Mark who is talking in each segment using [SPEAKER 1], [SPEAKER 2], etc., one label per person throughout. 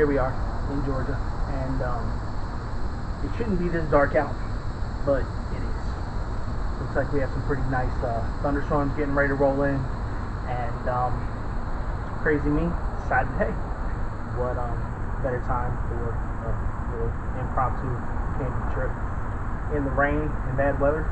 [SPEAKER 1] here we are in Georgia, and it shouldn't be this dark out, but it is. Looks like we have some pretty nice thunderstorms getting ready to roll in, and crazy me decided, hey, what better time for a little impromptu camping trip in the rain and bad weather.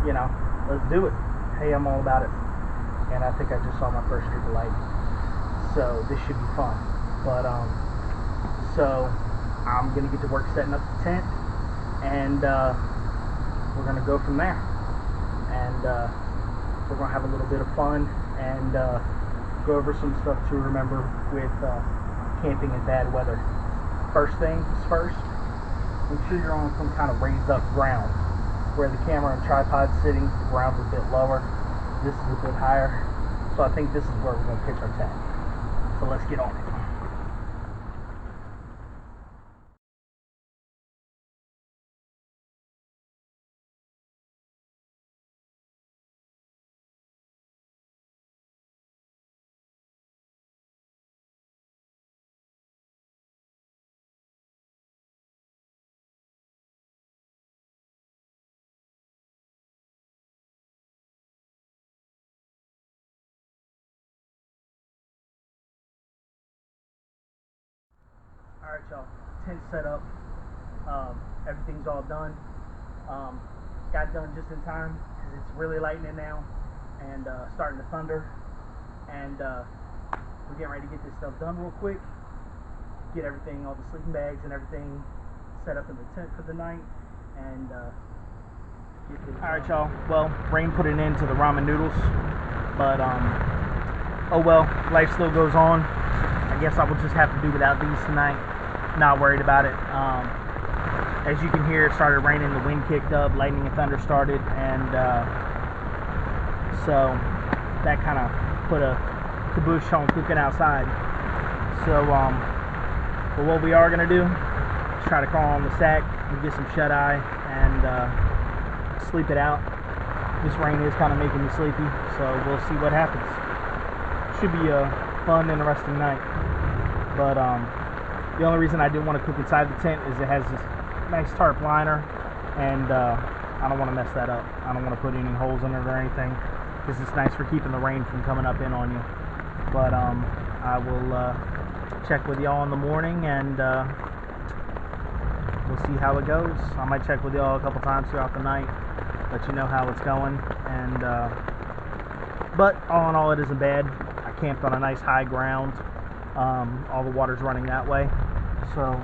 [SPEAKER 1] You know, let's do it. Hey, I'm all about it. And I think I just saw my first streak of light, so this should be fun. But so I'm gonna get to work setting up the tent, and we're gonna go from there. And we're gonna have a little bit of fun and go over some stuff to remember with camping in bad weather. First things first, make sure you're on some kind of raised up ground. Where the camera and tripod's sitting, the ground's a bit lower. This is a bit higher. So I think this is where we're going to pitch our tent. So let's get on it. Alright, y'all, tent set up, everything's all done. Got done just in time because it's really lightning now and starting to thunder, and we're getting ready to get this stuff done real quick, get everything, all the sleeping bags and everything set up in the tent for the night, and get this. Alright, y'all, well, rain put an end to the ramen noodles, but oh well, life still goes on. I guess I will just have to do without these tonight. Not worried about it. As you can hear, it started raining, the wind kicked up, lightning and thunder started, and so that kind of put a caboose on cooking outside. So but what we are going to do is try to crawl on the sack and get some shut-eye and sleep it out. This rain is kind of making me sleepy, so we'll see what happens. Should be a fun, interesting night. But the only reason I didn't want to cook inside the tent is it has this nice tarp liner, and I don't want to mess that up. I don't want to put any holes in it or anything, because it's nice for keeping the rain from coming up in on you. But I will check with y'all in the morning, and we'll see how it goes. I might check with y'all a couple times throughout the night, let you know how it's going. And but all in all, it isn't bad. I camped on a nice high ground. All the water's running that way, so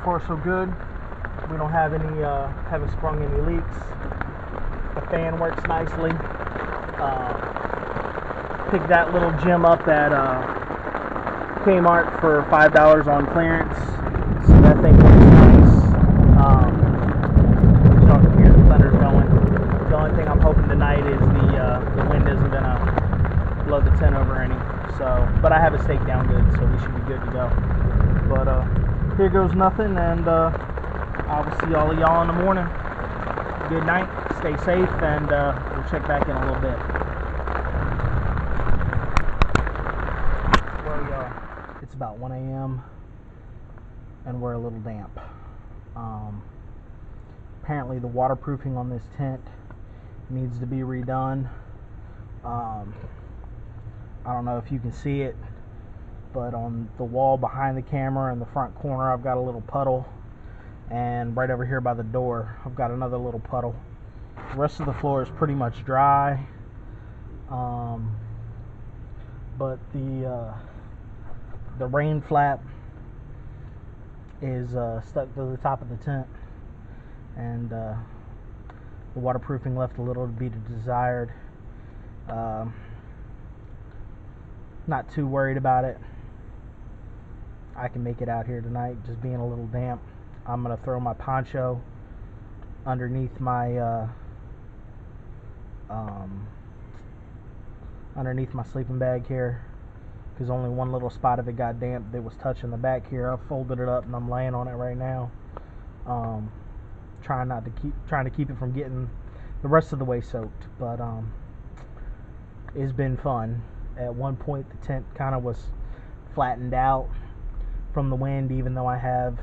[SPEAKER 1] far so good. We don't have any haven't sprung any leaks. The fan works nicely. Picked that little gem up at Kmart for $5 on clearance, so that thing works nice. Y'all can hear the thunder's going. The only thing I'm hoping tonight is the wind isn't gonna blow the tent over any. So, but I have it staked down good, so we should be good to go. But here goes nothing, and I will see all of y'all in the morning. Good night, stay safe, and we'll check back in a little bit. Well, y'all, it's about 1 a.m. and we're a little damp. Apparently the waterproofing on this tent needs to be redone. I don't know if you can see it, but on the wall behind the camera in the front corner, I've got a little puddle, and right over here by the door, I've got another little puddle. The rest of the floor is pretty much dry, but the rain flap is stuck to the top of the tent, and the waterproofing left a little to be desired. Not too worried about it. I can make it out here tonight, just being a little damp. I'm gonna throw my poncho underneath my sleeping bag here, because only one little spot of it got damp that was touching the back here. I've folded it up and I'm laying on it right now, trying to keep it from getting the rest of the way soaked. But it's been fun. At one point the tent kind of was flattened out from the wind, even though I have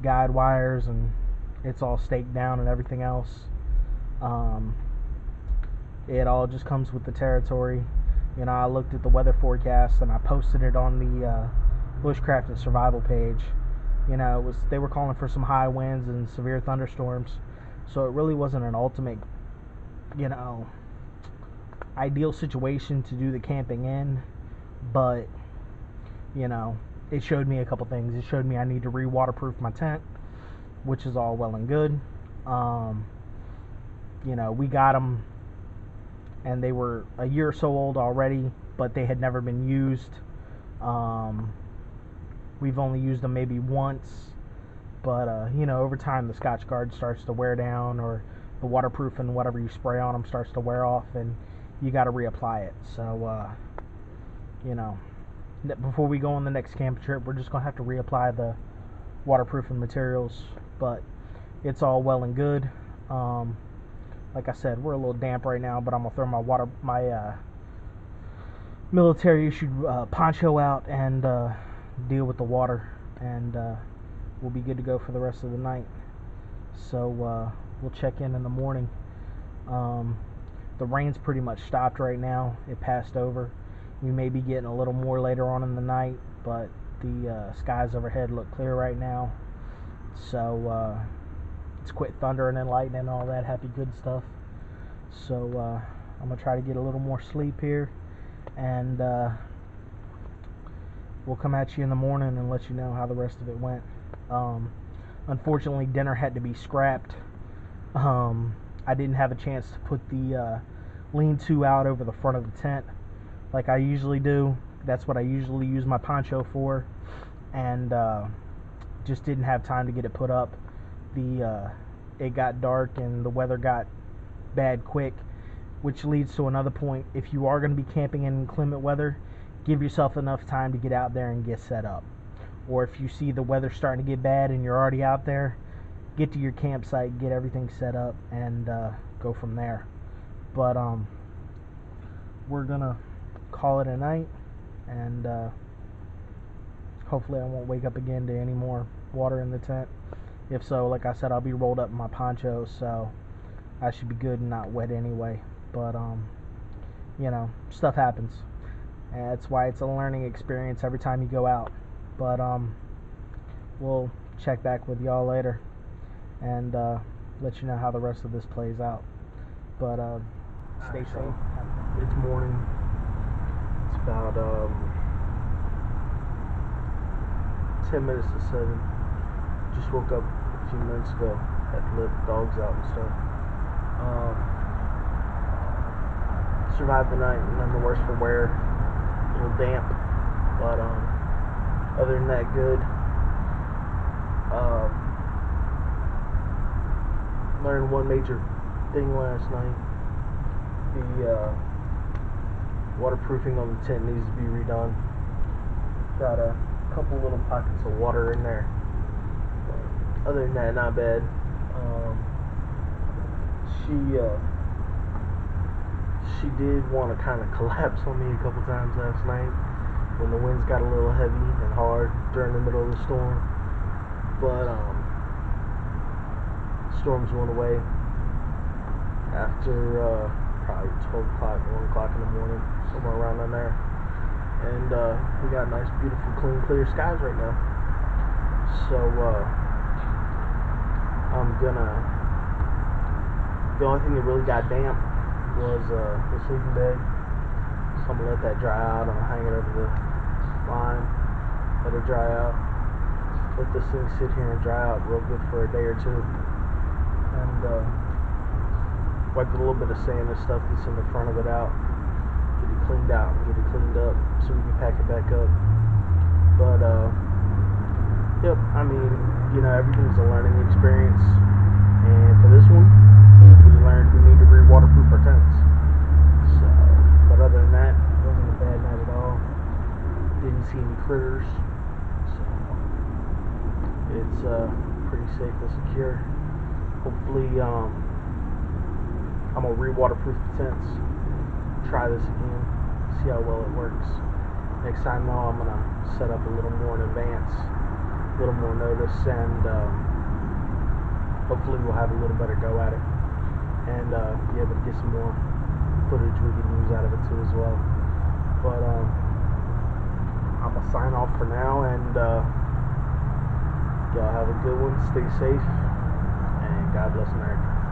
[SPEAKER 1] guide wires and it's all staked down and everything else. It all just comes with the territory. I looked at the weather forecast and I posted it on the Bushcraft and Survival page. They were calling for some high winds and severe thunderstorms, so it really wasn't an ultimate, ideal situation to do the camping in. But it showed me a couple things. It showed me I need to re-waterproof my tent, which is all well and good. We got them, and they were a year or so old already, but they had never been used. We've only used them maybe once, but over time the Scotch Guard starts to wear down, or the waterproof and whatever you spray on them starts to wear off, and you got to reapply it. So before we go on the next camp trip, we're just gonna have to reapply the waterproofing materials. But it's all well and good. Like I said, we're a little damp right now, but I'm gonna throw my military issued poncho out and deal with the water, and we'll be good to go for the rest of the night. So we'll check in the morning. The rain's pretty much stopped right now. It passed over. We may be getting a little more later on in the night, but the skies overhead look clear right now. So it's quit thundering and lightning and all that happy good stuff. So I'm gonna try to get a little more sleep here, and we'll come at you in the morning and let you know how the rest of it went. Unfortunately, dinner had to be scrapped. I didn't have a chance to put the lean-to out over the front of the tent like I usually do. That's what I usually use my poncho for, and just didn't have time to get it put up. It got dark and the weather got bad quick, which leads to another point. If you are going to be camping in inclement weather, give yourself enough time to get out there and get set up. Or if you see the weather starting to get bad and you're already out there, get to your campsite, get everything set up, and go from there. But we're gonna call it a night, and hopefully I won't wake up again to any more water in the tent. If so, like I said, I'll be rolled up in my poncho, so I should be good and not wet anyway. But stuff happens. And that's why it's a learning experience every time you go out. But we'll check back with y'all later and let you know how the rest of this plays out. But stay safe. It's morning. It's about 10 minutes to 7. Just woke up a few minutes ago. Had to let the dogs out and stuff. Survived the night, none the worse for wear. A little damp, but other than that, good. Learned one major thing last night. The waterproofing on the tent needs to be redone. Got a couple little pockets of water in there. Other than that, not bad. She did want to kind of collapse on me a couple times last night when the winds got a little heavy and hard during the middle of the storm. But storms went away after probably 12 o'clock, 1 o'clock in the morning, somewhere around in there. And we got nice, beautiful, clean, clear skies right now. So the only thing that really got damp was the sleeping bag. So I'm gonna let that dry out. I'm gonna hang it over the line, let it dry out. Let this thing sit here and dry out real good for a day or two. And wipe a little bit of sand and stuff that's in the front of it out. Get it cleaned out and get it cleaned up so we can pack it back up. But yep, I mean, everything's a learning experience. And for this one, we learned we need to re-waterproof our tents. So, but other than that, it wasn't a bad night at all. Didn't see any critters. So, it's pretty safe and secure. Hopefully, I'm gonna re-waterproof the tents. Try this again. See how well it works. next time though, I'm gonna set up a little more in advance, a little more notice, and hopefully we'll have a little better go at it, and be able to get some more footage we can use out of it too as well. But I'm gonna sign off for now, and y'all have a good one. Stay safe, and God bless America.